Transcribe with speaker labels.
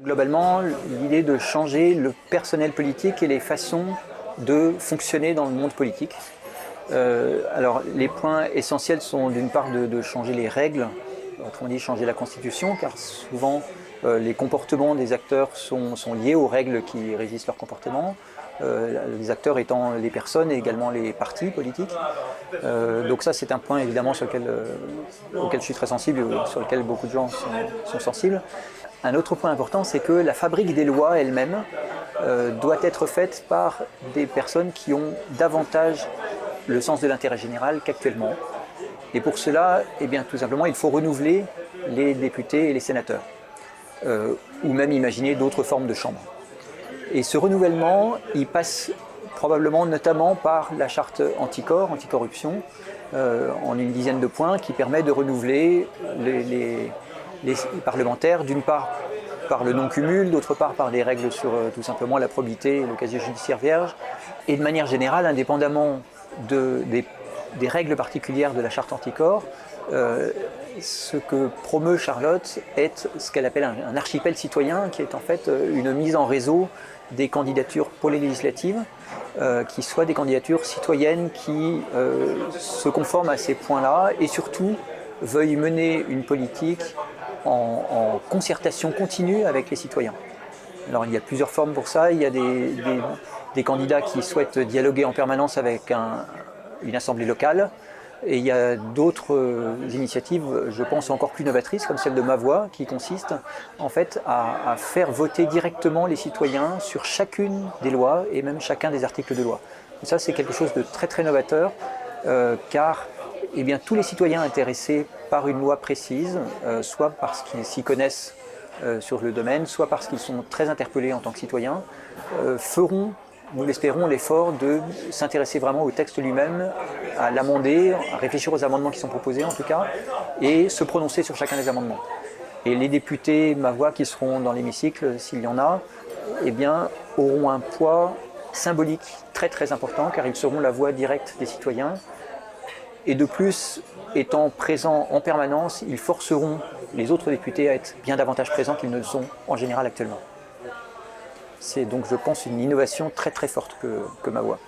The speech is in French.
Speaker 1: Globalement, l'idée de changer le personnel politique et les façons de fonctionner dans le monde politique. Alors, les points essentiels sont d'une part de changer les règles, autrement dit changer la Constitution, car souvent les comportements des acteurs sont liés aux règles qui régissent leur comportement. Les acteurs étant les personnes et également les partis politiques. Donc ça, c'est un point évidemment auquel je suis très sensible, sur lequel beaucoup de gens sont sensibles. Un autre point important, c'est que la fabrique des lois elle-même doit être faite par des personnes qui ont davantage le sens de l'intérêt général qu'actuellement. Et pour cela, eh bien, tout simplement, il faut renouveler les députés et les sénateurs, ou même imaginer d'autres formes de chambres. Et ce renouvellement, il passe probablement notamment par la charte anticorruption, en une dizaine de points, qui permet de renouveler les parlementaires, d'une part par le non-cumul, d'autre part par des règles sur tout simplement la probité et le casier judiciaire vierge. Et de manière générale, indépendamment des règles particulières de la charte anticorps, ce que promeut Charlotte est ce qu'elle appelle un archipel citoyen, qui est en fait une mise en réseau des candidatures pour les législatives, qui soient des candidatures citoyennes qui se conforment à ces points-là et surtout veuillent mener une politique en concertation continue avec les citoyens. Alors il y a plusieurs formes pour ça. Il y a des candidats qui souhaitent dialoguer en permanence avec une assemblée locale. Et il y a d'autres initiatives, je pense, encore plus novatrices, comme celle de Ma Voix, qui consiste en fait à faire voter directement les citoyens sur chacune des lois et même chacun des articles de loi. Et ça, c'est quelque chose de très très novateur, car eh bien, tous les citoyens intéressés par une loi précise, soit parce qu'ils s'y connaissent sur le domaine, soit parce qu'ils sont très interpellés en tant que citoyens, feront, nous l'espérons, l'effort de s'intéresser vraiment au texte lui-même, à l'amender, à réfléchir aux amendements qui sont proposés en tout cas, et se prononcer sur chacun des amendements. Et les députés Ma Voix qui seront dans l'hémicycle, s'il y en a, eh bien, auront un poids symbolique très très important, car ils seront la voix directe des citoyens. Et de plus, étant présents en permanence, ils forceront les autres députés à être bien davantage présents qu'ils ne le sont en général actuellement. C'est donc, je pense, une innovation très très forte que Ma Voix.